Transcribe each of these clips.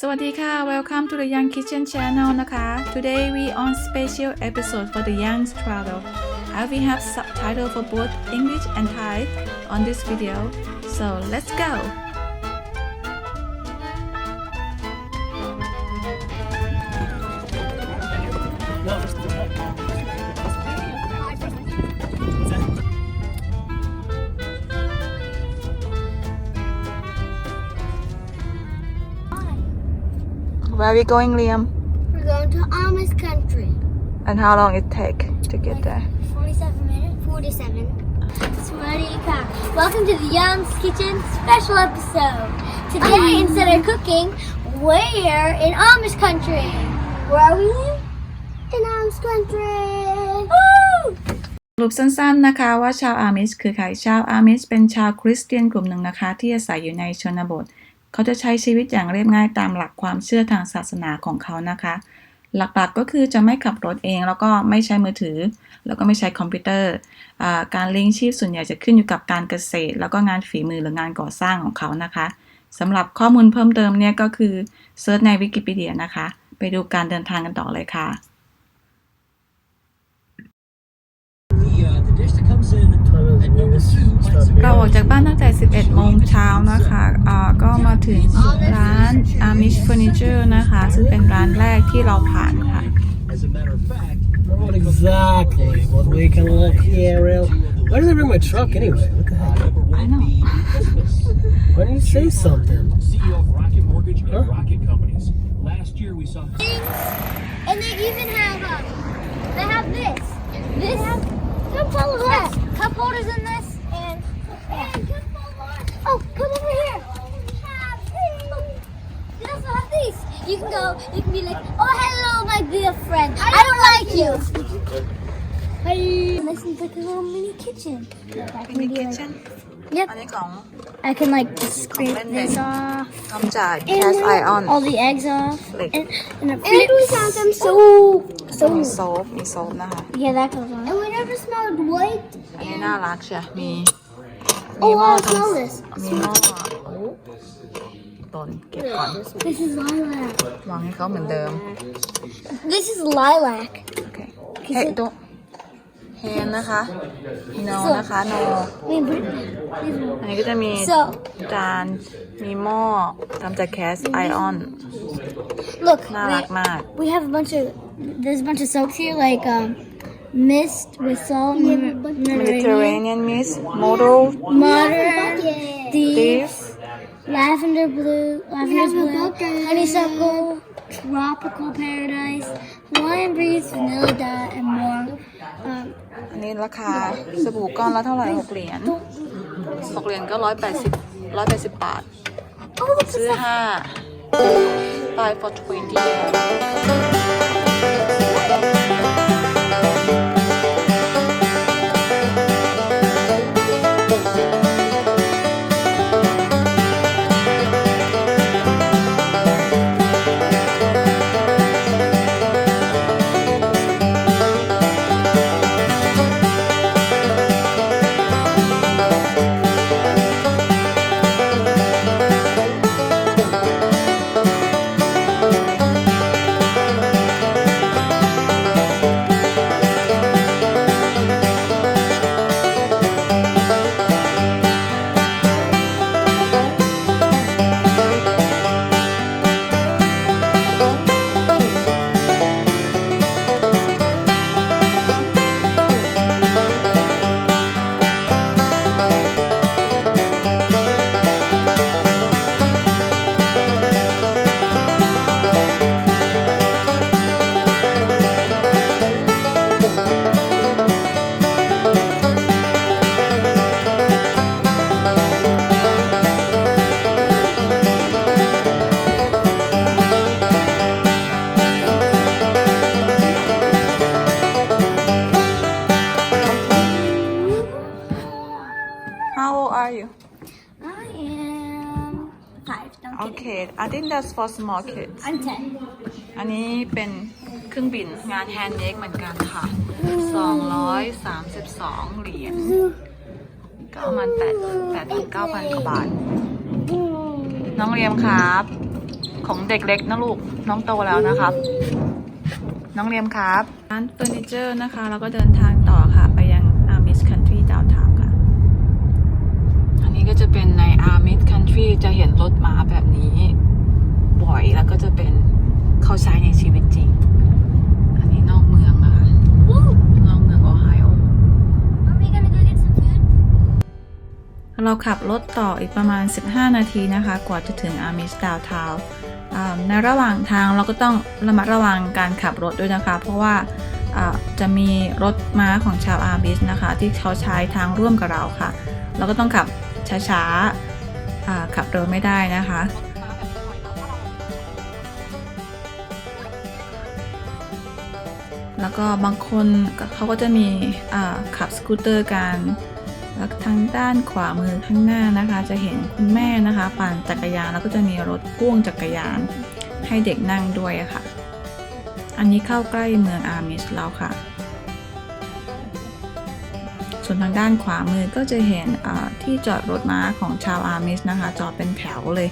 สวัสดีค่ะ Welcome to the Young Kitchen Channel นะคะ Today we on special episode for the Young Travel. We have subtitle for both English and Thai on this video. So let's go. Where are we going, Liam? We're going to Amish country. And how long it take to get there? 47 minutes. 47. Swadika. Welcome to the Young's Kitchen special episode. Today, instead of cooking, we're in Amish country. Where are we? In Amish country. Woo! สรุปสั้นๆนะคะว่าชาวอามิชคือใครชาวอามิชเป็นชาวคริสเตียนกลุ่มหนึ่งนะคะที่อาศัยอยู่ในชนบทเขาจะใช้ชีวิตอย่างเรียบง่ายตามหลักความเชื่อทางศาสนาของเขานะคะหลักๆก็คือจะไม่ขับรถเองแล้วก็ไม่ใช้มือถือแล้วก็ไม่ใช้คอมพิวเตอร์การเลี้ยงชีพส่วนใหญ่จะขึ้นอยู่กับการเกษตรแล้วก็งานฝีมือหรืองานก่อสร้างของเขานะคะสำหรับข้อมูลเพิ่มเติมเนี่ยก็คือเซิร์ชในวิกิพีเดียนะคะไปดูการเดินทางกันต่อเลยค่ะเราออกจากบ้านตั้งแต่ 11 โมงเช้านะคะก็มาถึงร้าน Amish Furniture นะคะซึ่งเป็นร้านแรกที่เราผ่านค่ะ Not exactly, but we can look here real. Why did I bring my truck anyway? What the heck? I know. Why didn't you say something? CEO of Rocket Mortgage and Rocket Companies. Last year we saw. And they even have they have this. This. Come follow that. Cup holders in this. And oh, come over here. They also have these. You can go. You can be like, oh, hello, my dear friend. I don't like you. Hey. This is like a little mini kitchen. Mini kitchen Yep. อันนี้ของ I can like scrape this off. ทำจาก cast iron All the eggs off. Like- And we found some soap. มีโซฟนะคะ Yeah, that goes on. And we never smelled white. อันนี้น่ารักใช่มี Oh, หม้อ I smell this. มีหม้อต้นเก็บก่อน This is lilac. วางให้เขาเหมือนเดิม This is lilac. โอเคเฮ้ดูแฮนนะคะโนนะคะโน Wait, but อันนี้ก็จะมี so จานมีหม้อทำจากแคสไอออน look, น่ารักมาก we have a bunch of there's a bunch of soaps here like mist with salt, Mediterranean Mist Model modern, deep, This lavender blue, honeysuckle, tropical paradise, Hawaiian breeze, vanilla dye, and more. อันนี้ราคาสบู่ก้อนละเท่าไหร่6 เหรียญ6 เหรียญก็180 บาท Oh, look, ซื้อ5 buy for 20How old are you? I am 5. Don't Okay, I think that's for small kids. I'm 10. อันนี้เป็นเครื่องบินงานแฮนด์เมดเหมือนกันค่ะ 232 เหรียญก็ประมาณ8,000-9,000 กว่าบาท น้องเรียมครับ ของเด็กเล็กนะลูกน้องโตแล้วนะครับน้องเรียมครับร้านเฟอร์นิเจอร์นะคะแล้วก็เดินทางต่อค่ะไปยัง Amish Country Downtown ค่ะอันนี้ก็จะเป็นใน Amish Country จะเห็นรถม้าแบบนี้บ่อยแล้วก็จะเป็นเขาใช้ในชีวิตจริงอันนี้นอกเมืองนะคะนอกเมืองโอไฮโอ Are we gonna go get some food? เราขับรถต่ออีกประมาณ15นาทีนะคะกว่าจะถึง Amish Downtown ในระหว่างทางเราก็ต้องระมัดระวังการขับรถด้วยนะคะเพราะว่าจะมีรถม้าของชาวอาร์บิสนะคะที่เขาใช้ทางร่วมกับเราค่ะเราก็ต้องขับช้าๆขับเร็วไม่ได้นะคะแล้วก็บางคนเขาก็จะมีขับสกูตเตอร์กันแล้วทางด้านขวามือข้างหน้านะคะจะเห็นคุณแม่นะคะปั่นจักรยานแล้วก็จะมีรถพ่วงจักรยานให้เด็กนั่งด้วยค่ะอันนี้เข้าใกล้เมืองอาร์มิชแล้วค่ะส่วนทางด้านขวามือก็จะเห็นที่จอดรถม้าของชาวอาร์มิชนะคะจอดเป็นแถวเลย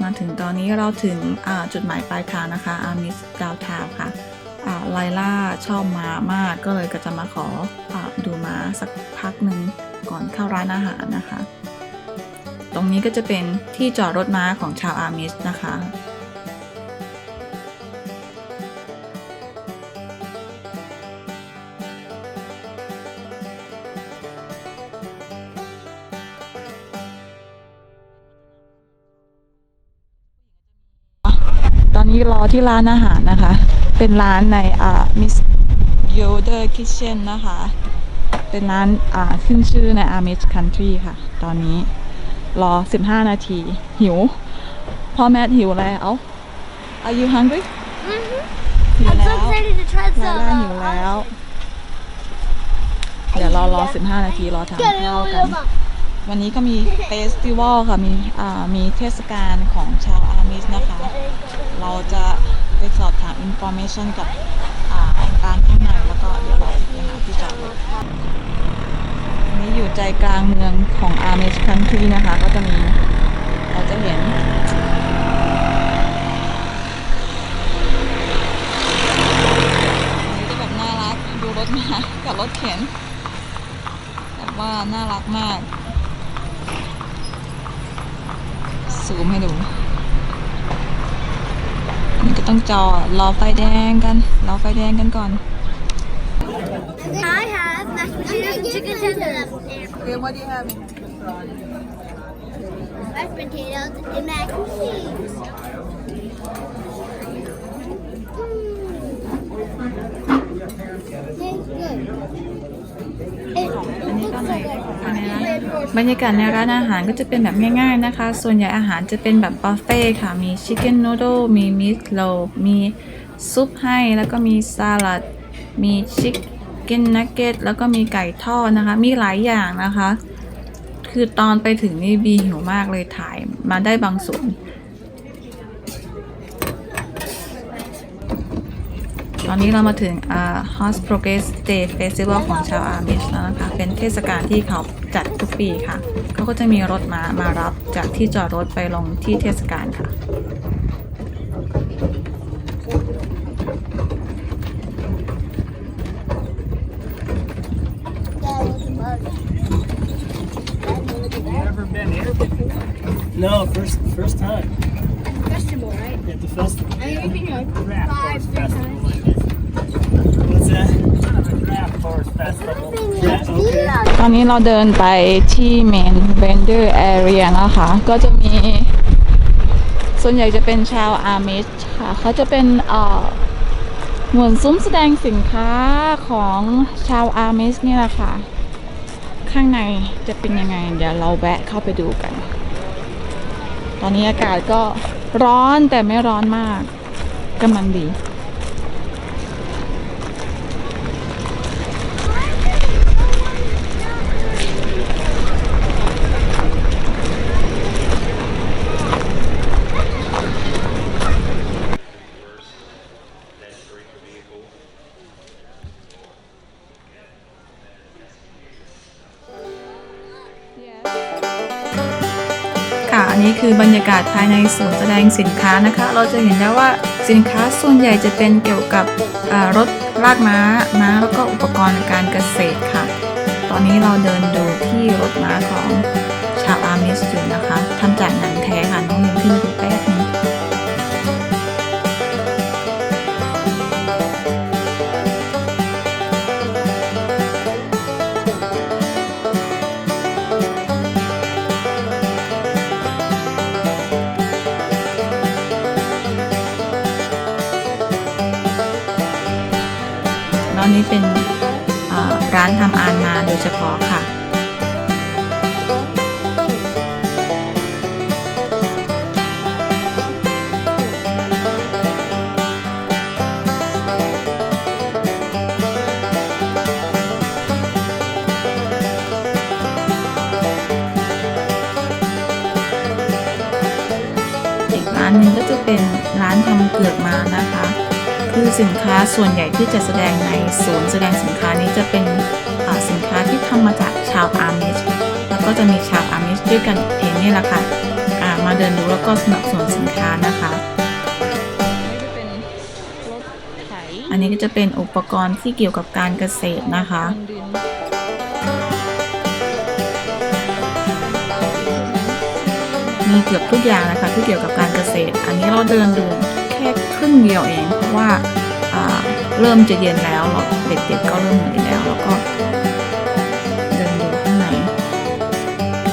มาถึงตอนนี้เราถึงจุดหมายปลายทางนะคะอาร์มิชดาวทาวน์ค่ะไลล่าชอบม้ามากก็เลยก็จะมาขอดูม้าสักพักหนึ่งก่อนเข้าร้านอาหารนะคะตรงนี้ก็จะเป็นที่จอดรถม้าของชาวอาร์มิชนะคะตอนนี้รอที่ร้านอาหารนะคะเป็นร้านในMiss Yoder Kitchen นะคะเป็นร้านขึ้นชื่อใน Amish Country ค่ะตอนนี้รอ15นาทีหิวพ่อแม่หิวแล้ว Are you hungry? หิว I'm แล้ so ว excited to try ไล some. ล่าหิวแล้ว เดี๋ยวรอ15นาทีรอทานข้าวกันวันนี้ก็มีเฟสติวัลค่ะมีเทศกาลของชาวอาร์มิสนะคะเราจะไปสอบถาม information กับการข้างในแล้วก็เดี๋ยวเราไปหาที่จอดรถอันนี้อยู่ใจกลางเมืองของ Amish Country นะคะก็จะมีเราจะเห็นอันนี้จะแบบน่ารักดูรถมากับรถเข็นแบบว่าน่ารักมากซูมให้ดูนี่ก็ต้องจอรอไฟแดงกันก่อน I have mashed potatoes and chicken tenders. What do you have? Mashed potatoes and mac and cheese. Tastes good. It อันนี้ looks ก็ so ใน good. บรรยากาศในร้านอาหารก็จะเป็นแบบง่ายๆนะคะส่วนใหญ่อาหารจะเป็นแบบบุฟเฟ่ค่ะมีชิคเก้นนูโดมีมิตโลมีซุปให้แล้วก็มีสลัดมีชิคเก้นนักเก็ตแล้วก็มีไก่ทอดนะคะมีหลายอย่างนะคะคือตอนไปถึงนี่บีหิวมากเลยถ่ายมาได้บางส่วนตอนนี้เรามาถึงHorse Progress Day Festival ของชาวอาร์มิชแล้วนะคะเป็นเทศกาลที่เขาจัดทุกปีค่ะเขาก็จะมีรถม้ามารับจากที่จอดรถไปลงที่เทศกาลค่ะ Ever been here before? No, first time Vegetable, right? at the festival. I mean, we've been here like Draft 5 horse 6 festival, times. I guess. What's that? Kind of a draft horse festival. Yeah, okay. ตอนนี้เราเดินไปที่ Main Vendor Area นะคะก็จะมีส่วนใหญ่จะเป็นชาวอาร์มิชค่ะเขาจะเป็นเหมือนซุ้มแสดงสินค้าของชาวอาร์มิชนี่แหละค่ะข้างในจะเป็นยังไงเดี๋ยวเราแวะเข้าไปดูกันตอนนี้อากาศก็ร้อนแต่ไม่ร้อนมากกำลังดี ค่ะอันนี้คือบรรยากาศภายในศูนย์แสดงสินค้านะคะเราจะเห็นได้ว่าสินค้าส่วนใหญ่จะเป็นเกี่ยวกับรถลากม้าแล้วก็อุปกรณ์การเกษตรค่ะตอนนี้เราเดินดูที่รถม้าของชาวอามิสอยู่นะคะทำจากหนังแท้ค่ะน้องลินขึ้นดูแป๊บนึงตอนนี้เป็นร้านทำอานมาโดยเฉพาะค่ะอีกร้านหนึ่งก็จะเป็นร้านทำเกือกม้านะคะคือสินค้าส่วนใหญ่ที่จะแสดงในศูนย์แสดงสินค้านี้จะเป็นสินค้าที่ทำมาจากชาวอามิชแล้วก็จะมีชาวอามิชด้วยกันเองนี่แหละค่ะมาเดินดูแล้วก็สนับสนุนสินค้านะคะอันนี้ก็จะเป็นอุปกรณ์ที่เกี่ยวกับการเกษตรนะคะมีเกือบทุกอย่างนะคะที่เกี่ยวกับการเกษตรอันนี้เราเดินดูแค่ครึ่งเดียวเองเพราะว่าเริ่มจะเย็นแล้วเด็กๆก็เริ่มเหนื่อยแล้วแล้วก็เดินดูข้างใน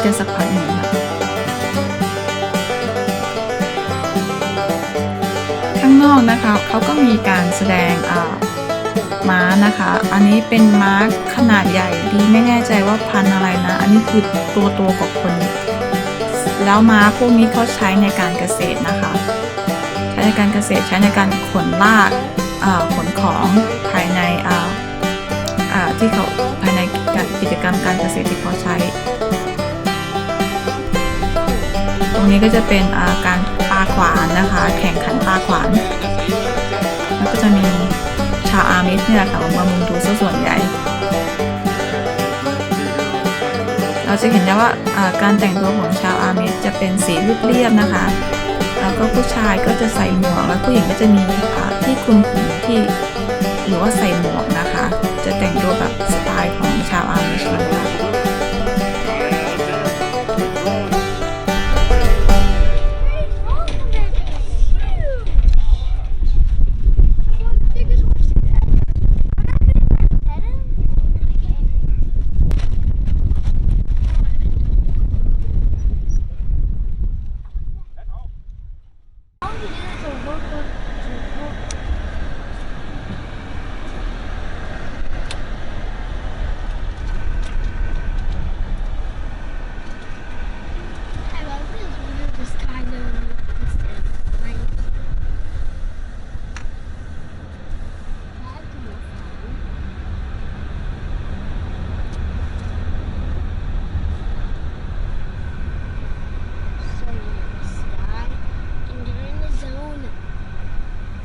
จะสักพักหนึ่งค่ะข้างนอกนะคะเขาก็มีการแสดงม้านะคะอันนี้เป็นม้าขนาดใหญ่ดีไม่แน่ใจว่าพันธุ์อะไรนะอันนี้คือตัวกว่าคนแล้วม้าพวกนี้เขาใช้ในการเกษตรนะคะใช้ในการเกษตรใช้ในการขนลากขนของภายในที่เขาภายในกิจกรรมการเกษตรที่เขาใช้ตรงนี้ก็จะเป็นการปาขวานนะคะแข่งขันปาขวานแล้วก็จะมีชาวอามิสเนี่ยค่ะมามุงดูซะส่วนใหญ่เราจะเห็นได้ว่าการแต่งตัวของชาวอามิสจะเป็นสีเรียบๆนะคะแล้วก็ผู้ชายก็จะใส่หมวกแล้วผู้หญิงก็จะมีที่คลุมผมที่หรือว่าใส่หมวกนะคะจะแต่งตัวแบบสไตล์ของชาวอามิชนะคะ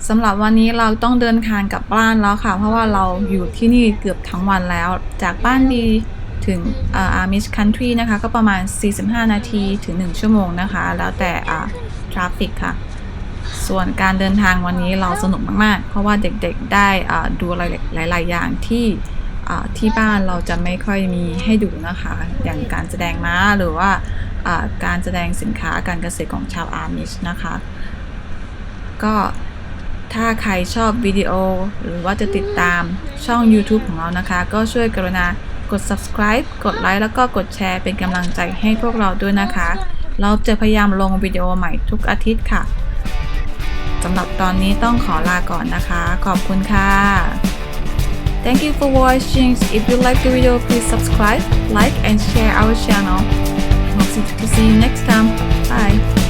สำหรับวันนี้เราต้องเดินทางกลับบ้านแล้วค่ะเพราะว่าเราอยู่ที่นี่เกือบทั้งวันแล้วจากบ้านดีถึงอามิชคันทรีนะคะก็ประมาณ45นาทีถึง1ชั่วโมงนะคะแล้วแต่ทราฟฟิกค่ะส่วนการเดินทางวันนี้เราสนุกมากๆเพราะว่าเด็กๆได้ดูอะไรหลายๆอย่างที่บ้านเราจะไม่ค่อยมีให้ดูนะคะอย่างการแสดงม้าหรือว่าการแสดงสินค้าการเกษตรของชาวอามิชนะคะก็ถ้าใครชอบวิดีโอหรือว่าจะติดตามช่อง YouTube ของเรานะคะก็ช่วยกรุณากด subscribe กดไลค์แล้วก็กดแชร์เป็นกำลังใจให้พวกเราด้วยนะคะเราจะพยายามลงวิดีโอใหม่ทุกอาทิตย์ค่ะสำหรับตอนนี้ต้องขอลาก่อนนะคะขอบคุณค่ะ Thank you for watching. If you like the video, please subscribe, like and share our channel. Hope to see you next time. Bye.